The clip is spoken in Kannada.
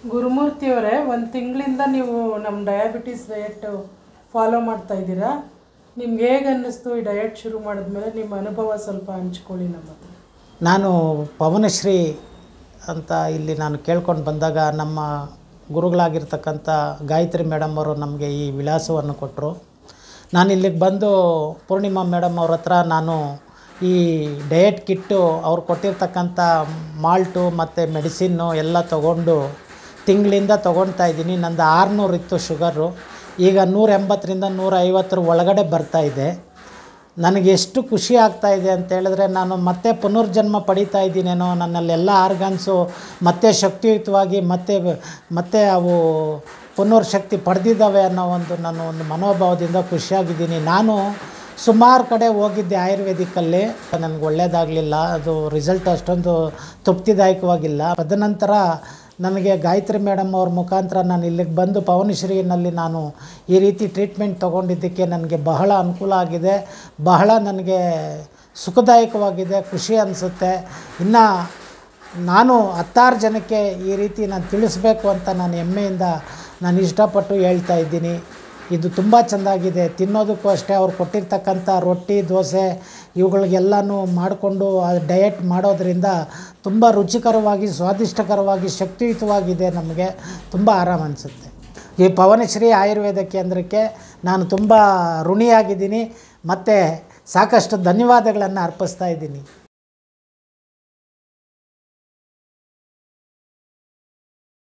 ಗುರುಮೂರ್ತಿಯವರೇ, ಒಂದು ತಿಂಗಳಿಂದ ನೀವು ನಮ್ಮ ಡಯಾಬಿಟಿಸ್ ಡಯಟ್ ಫಾಲೋ ಮಾಡ್ತಾ ಇದ್ದೀರಾ. ನಿಮ್ಗೆ ಹೇಗೆ ಅನ್ನಿಸ್ತು ಈ ಡಯಟ್ ಶುರು ಮಾಡಿದ್ಮೇಲೆ? ನಿಮ್ಮ ಅನುಭವ ಸ್ವಲ್ಪ ಹಂಚ್ಕೊಳ್ಳಿ ನಮ್ಮ ಹತ್ರ. ನಾನು ಪವನಶ್ರೀ ಅಂತ ಇಲ್ಲಿ ನಾನು ಕೇಳ್ಕೊಂಡು ಬಂದಾಗ ನಮ್ಮ ಗುರುಗಳಾಗಿರ್ತಕ್ಕಂಥ ಗಾಯತ್ರಿ ಮೇಡಮ್ ಅವರು ನಮಗೆ ಈ ವಿಳಾಸವನ್ನು ಕೊಟ್ಟರು. ನಾನು ಇಲ್ಲಿಗೆ ಬಂದು ಪೂರ್ಣಿಮಾ ಮೇಡಮ್ ಅವ್ರ ಹತ್ರ ನಾನು ಈ ಡಯಟ್ ಕಿಟ್ಟು ಅವ್ರು ಕೊಟ್ಟಿರ್ತಕ್ಕಂಥ ಮಾಲ್ಟು ಮತ್ತು ಮೆಡಿಸಿನ್ನು ಎಲ್ಲ ತೊಗೊಂಡು ತಿಂಗಳಿಂದ ತೊಗೊಳ್ತಾ ಇದ್ದೀನಿ. ನಂದು 600 ಇತ್ತು ಶುಗರು, ಈಗ 180ರಿಂದ 150 ಒಳಗಡೆ ಬರ್ತಾಯಿದೆ. ನನಗೆ ಎಷ್ಟು ಖುಷಿ ಆಗ್ತಾಯಿದೆ ಅಂತೇಳಿದ್ರೆ, ನಾನು ಮತ್ತೆ ಪುನರ್ಜನ್ಮ ಪಡೀತಾ ಇದ್ದೀನೇನೋ, ನನ್ನಲ್ಲೆಲ್ಲ ಆರ್ಗನ್ಸು ಮತ್ತೆ ಶಕ್ತಿಯುತವಾಗಿ ಮತ್ತೆ ಅವು ಪುನರ್ಶಕ್ತಿ ಪಡೆದಿದ್ದಾವೆ ಅನ್ನೋ ನಾನು ಒಂದು ಮನೋಭಾವದಿಂದ ಖುಷಿಯಾಗಿದ್ದೀನಿ. ನಾನು ಸುಮಾರು ಕಡೆ ಹೋಗಿದ್ದೆ ಆಯುರ್ವೇದಿಕಲ್ಲಿ, ನನಗೆ ಒಳ್ಳೆಯದಾಗಲಿಲ್ಲ, ಅದು ರಿಸಲ್ಟ್ ಅಷ್ಟೊಂದು ತೃಪ್ತಿದಾಯಕವಾಗಿಲ್ಲ. ತದನಂತರ ನನಗೆ ಗಾಯತ್ರಿ ಮೇಡಮ್ ಅವ್ರ ಮುಖಾಂತರ ನಾನು ಇಲ್ಲಿಗೆ ಬಂದು ಪವನಶ್ರೀನಲ್ಲಿ ನಾನು ಈ ರೀತಿ ಟ್ರೀಟ್ಮೆಂಟ್ ತೊಗೊಂಡಿದ್ದಕ್ಕೆ ನನಗೆ ಬಹಳ ಅನುಕೂಲ ಆಗಿದೆ, ಬಹಳ ನನಗೆ ಸುಖದಾಯಕವಾಗಿದೆ, ಖುಷಿ ಅನಿಸುತ್ತೆ. ಇನ್ನು ನಾನು 10 ಜನಕ್ಕೆ ಈ ರೀತಿ ನಾನು ತಿಳಿಸ್ಬೇಕು ಅಂತ ನಾನು ಹೆಮ್ಮೆಯಿಂದ ನಾನು ಇಷ್ಟಪಟ್ಟು ಹೇಳ್ತಾ ಇದ್ದೀನಿ. ಇದು ತುಂಬ ಚೆಂದಾಗಿದೆ. ತಿನ್ನೋದಕ್ಕೂ ಅಷ್ಟೇ, ಅವ್ರು ಕೊಟ್ಟಿರ್ತಕ್ಕಂಥ ರೊಟ್ಟಿ ದೋಸೆ ಇವುಗಳಿಗೆಲ್ಲನೂ ಮಾಡಿಕೊಂಡು ಆ ಡಯಟ್ ಮಾಡೋದರಿಂದ ತುಂಬ ರುಚಿಕರವಾಗಿ ಸ್ವಾದಿಷ್ಟಕರವಾಗಿ ಶಕ್ತಿಯುತವಾಗಿದೆ. ನಮಗೆ ತುಂಬ ಆರಾಮ ಅನಿಸುತ್ತೆ. ಈ ಪವನಶ್ರೀ ಆಯುರ್ವೇದ ಕೇಂದ್ರಕ್ಕೆ ನಾನು ತುಂಬ ಋಣಿಯಾಗಿದ್ದೀನಿ ಮತ್ತು ಸಾಕಷ್ಟು ಧನ್ಯವಾದಗಳನ್ನು ಅರ್ಪಿಸ್ತಾ ಇದ್ದೀನಿ.